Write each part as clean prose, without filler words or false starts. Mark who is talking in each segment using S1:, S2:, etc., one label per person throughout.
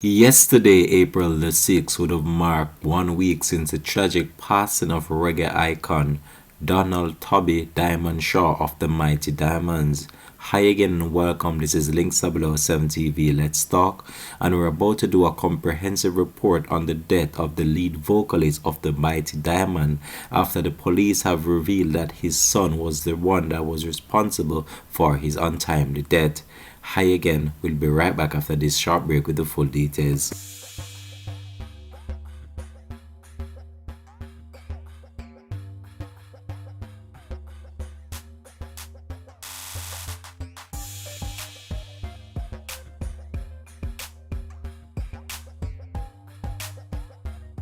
S1: Yesterday, April the 6th, would have marked 1 week since the tragic passing of reggae icon Donald Tabby Diamond Shaw of the Mighty Diamonds. Hi again and welcome. This is Links 007 TV. Let's talk. And we're about to do a comprehensive report on the death of the lead vocalist of the Mighty Diamond after the police have revealed that his son was the one that was responsible for his untimely death. Hi again, we'll be right back after this short break with the full details.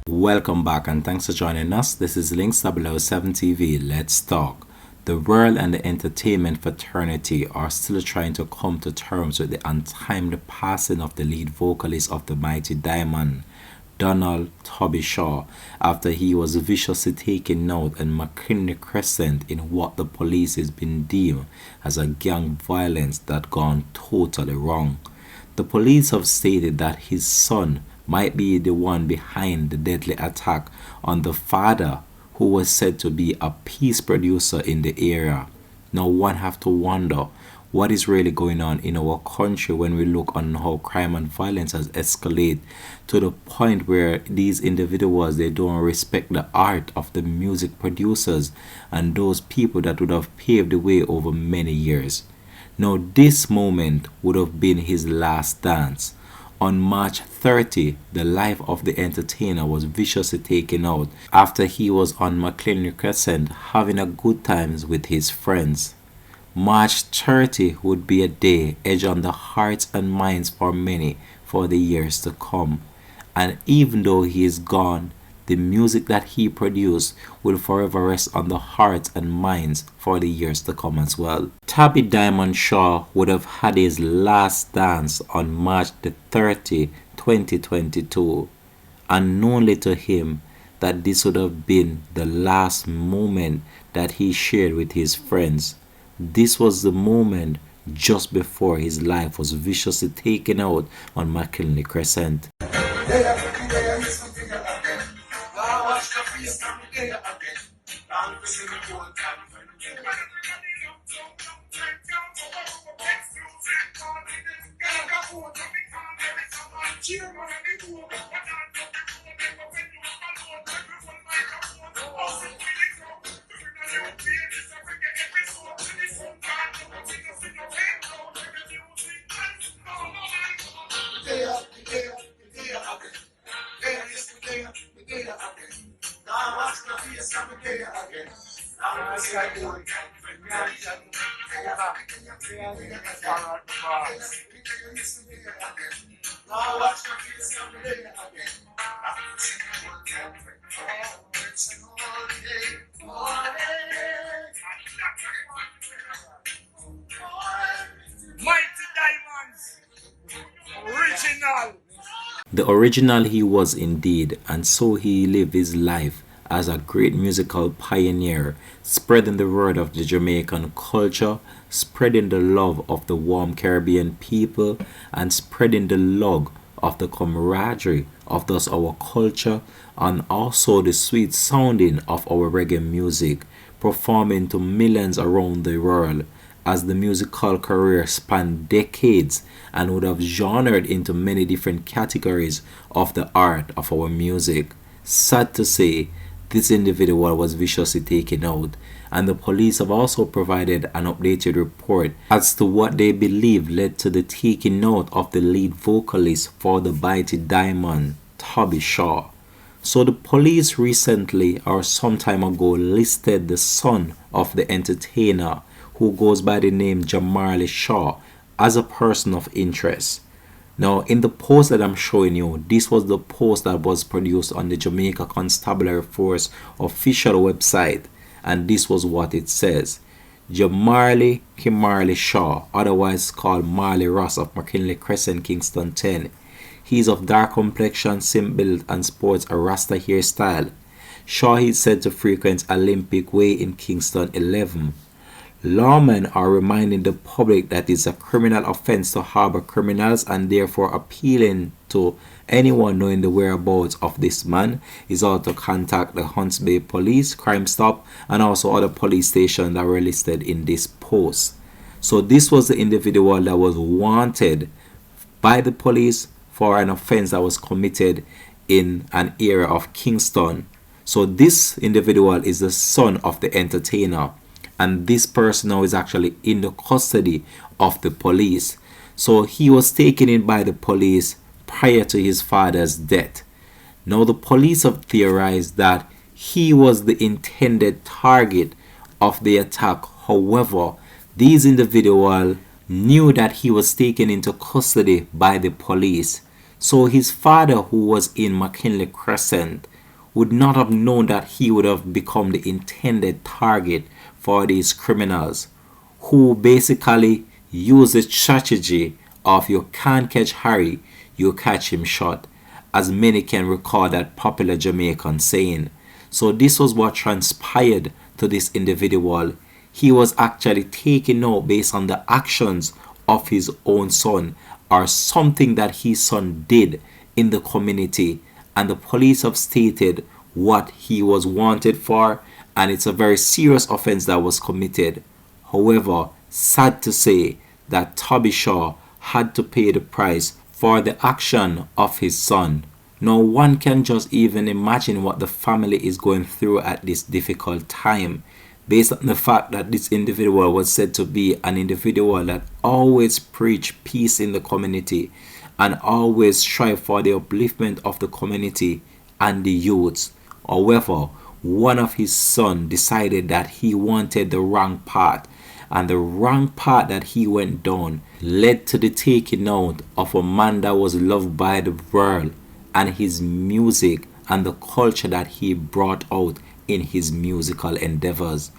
S1: Welcome back and thanks for joining us. This is Links 007 TV. Let's talk. The world and the entertainment fraternity are still trying to come to terms with the untimely passing of the lead vocalist of the Mighty Diamond, Donald Tabby Shaw, after he was viciously taken out in McKinley Crescent in what the police has been deemed as a gang violence that gone totally wrong. The police have stated that his son might be the one behind the deadly attack on the father, who was said to be a peace producer in the area. Now one have to wonder what is really going on in our country when we look on how crime and violence has escalated to the point where these individuals, they don't respect the art of the music producers and those people that would have paved the way over many years. Now this moment would have been his last dance. On March 30, the life of the entertainer was viciously taken out after he was on McLean Crescent having a good times with his friends. March 30 would be a day edged on the hearts and minds for many for the years to come. And even though he is gone, the music that he produced will forever rest on the hearts and minds for the years to come as well. Tabby Diamond Shaw would have had his last dance on March the 30, 2022. Unknownly to him that this would have been the last moment that he shared with his friends. This was the moment just before his life was viciously taken out on McKinley Crescent. The original he was indeed, and so he lived his life as a great musical pioneer, spreading the word of the Jamaican culture, spreading the love of the warm Caribbean people, and spreading the love of the camaraderie of thus our culture, and also the sweet sounding of our reggae music, performing to millions around the world, as the musical career spanned decades and would have genred into many different categories of the art of our music. Sad to say, this individual was viciously taken out, and the police have also provided an updated report as to what they believe led to the taking out of the lead vocalist for the Mighty Diamond, Tabby Shaw. So the police recently or some time ago listed the son of the entertainer, who goes by the name Jamarley Shaw, as a person of interest. Now, in the post that I'm showing you, this was the post that was produced on the Jamaica Constabulary Force official website, and this was what it says. Jamarley Kimarley Shaw, otherwise called Marley Ross of McKinley Crescent, Kingston 10. He is of dark complexion, simple build, and sports a Rasta hairstyle. Shaw is said to frequent Olympic Way in Kingston 11. Lawmen are reminding the public that it's a criminal offense to harbor criminals, and therefore appealing to anyone knowing the whereabouts of this man is also to contact the Hunts Bay Police, Crime Stop, and also other police stations that were listed in this post. So this was the individual that was wanted by the police for an offense that was committed in an area of Kingston. So this individual is the son of the entertainer, and this person now is actually in the custody of the police. So he was taken in by the police prior to his father's death. Now the police have theorized that he was the intended target of the attack. However, these individuals knew that he was taken into custody by the police. So his father, who was in McKinley Crescent, would not have known that he would have become the intended target for these criminals, who basically use the strategy of you can't catch Harry, you catch him short, as many can recall that popular Jamaican saying. So this was what transpired to this individual. He was actually taken out based on the actions of his own son, or something that his son did in the community, and the police have stated what he was wanted for, and it's a very serious offense that was committed. However, sad to say that Tabby Shaw had to pay the price for the action of his son. No one can just even imagine what the family is going through at this difficult time, based on the fact that this individual was said to be an individual that always preached peace in the community and always strive for the upliftment of the community and the youths. However, one of his sons decided that he wanted the wrong path, and the wrong path that he went down led to the taking out of a man that was loved by the world, and his music and the culture that he brought out in his musical endeavors.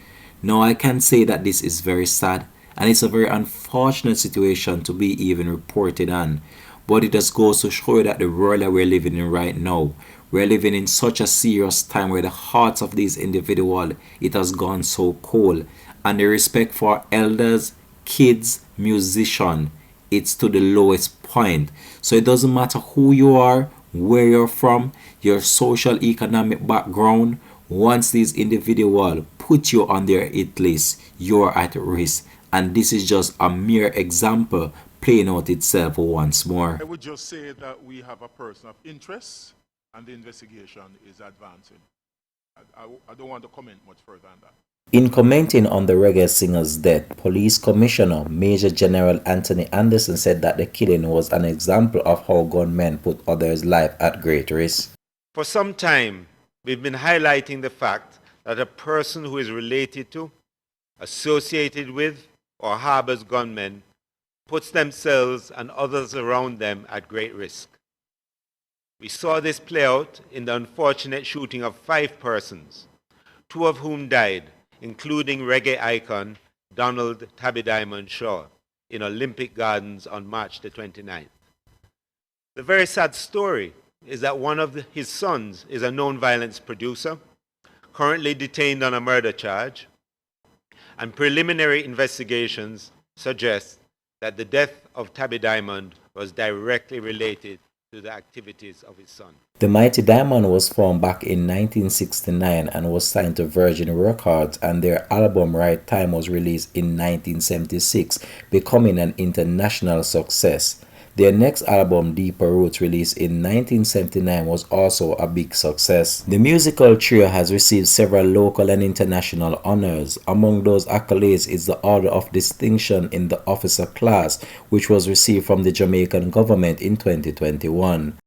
S1: Now I can say that this is very sad, and it's a very unfortunate situation to be even reported on, but it just goes to show you that the world that we're living in right now, we're living in such a serious time where the hearts of these individuals, it has gone so cold, and the respect for elders, kids, musicians, it's to the lowest point. So it doesn't matter who you are, where you're from, your social economic background. Once these individuals put you on their hit list, you're at risk, and this is just a mere example playing out itself once more.
S2: I would just say that we have a person of interest and the investigation is advancing. I don't want to comment much further on that.
S1: In commenting on the reggae singer's death, Police Commissioner Major General Anthony Anderson said that the killing was an example of how gunmen put others' life at great risk.
S3: For some time, we've been highlighting the fact that a person who is related to, associated with, or harbors gunmen puts themselves and others around them at great risk. We saw this play out in the unfortunate shooting of 5 persons, 2 of whom died, including reggae icon Donald Tabby Diamond Shaw in Olympic Gardens on March the 29th. The very sad story is that one of his sons is a known violence producer, currently detained on a murder charge, and preliminary investigations suggest that the death of Tabby Diamond was directly related to the activities of his son.
S1: The Mighty Diamond was formed back in 1969 and was signed to Virgin Records, and their album Right Time was released in 1976, becoming an international success. Their next album, Deeper Roots, released in 1979, was also a big success. The musical trio has received several local and international honors. Among those accolades is the Order of Distinction in the Officer class, which was received from the Jamaican government in 2021.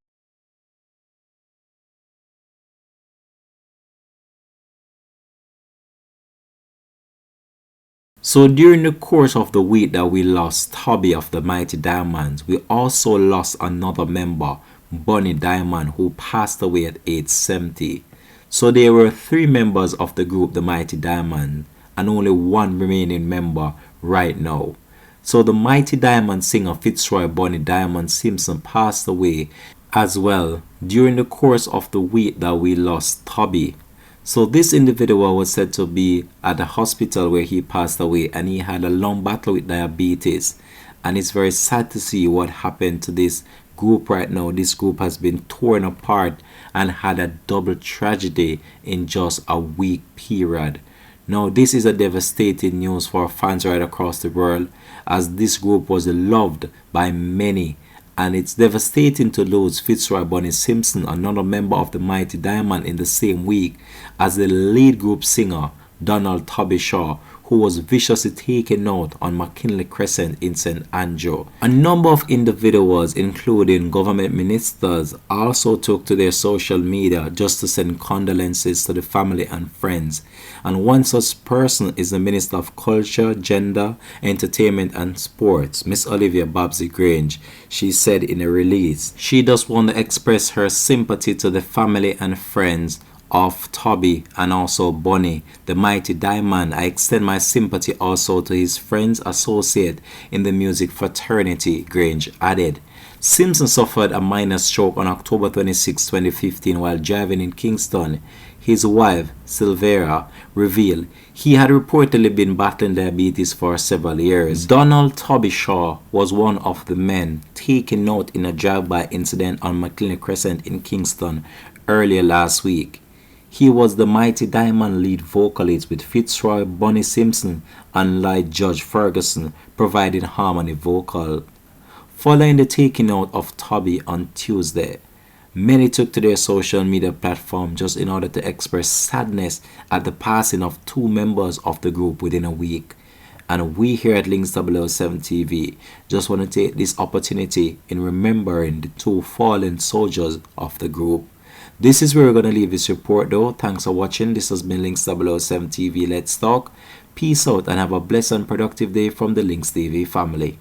S1: So during the course of the week that we lost Tabby of the Mighty Diamonds, we also lost another member, Bunny Diamond, who passed away at age 70. So there were 3 members of the group The Mighty Diamond and only 1 remaining member right now. So the Mighty Diamond singer Fitzroy Bunny Diamond Simpson passed away as well during the course of the week that we lost Tabby. So this individual was said to be at the hospital where he passed away, and he had a long battle with diabetes. And it's very sad to see what happened to this group right now. This group has been torn apart and had a double tragedy in just a week period. Now this is a devastating news for fans right across the world, as this group was loved by many, and it's devastating to lose Fitzroy Bunny Simpson, another member of the Mighty Diamond, in the same week as the lead group singer Donald Tabby, who was viciously taken out on McKinley Crescent in St. Andrew. A number of individuals, including government ministers, also took to their social media just to send condolences to the family and friends. And one such person is the Minister of Culture, Gender, Entertainment and Sports, Miss Olivia Babsy Grange. She said in a release, she just want to express her sympathy to the family and friends of Tabby and also Bunny, the Mighty Diamond. I extend my sympathy also to his friends associate in the music fraternity, Grange added. Simpson suffered a minor stroke on October 26, 2015 while driving in Kingston. His wife, Silvera, revealed he had reportedly been battling diabetes for several years. Donald Tabby was one of the men taken out in a drive-by incident on McKinley Crescent in Kingston earlier last week. He was the Mighty Diamond lead vocalist, with Fitzroy Bunny Simpson and Lloyd Judge Ferguson providing harmony vocal. Following the taking out of Tabby on Tuesday, many took to their social media platform just in order to express sadness at the passing of two members of the group within a week. And we here at Links 007 TV just want to take this opportunity in remembering the two fallen soldiers of the group. This is where we're going to leave this report though. Thanks for watching. This has been Links 007 TV. Let's talk. Peace out and have a blessed and productive day from the Links TV family.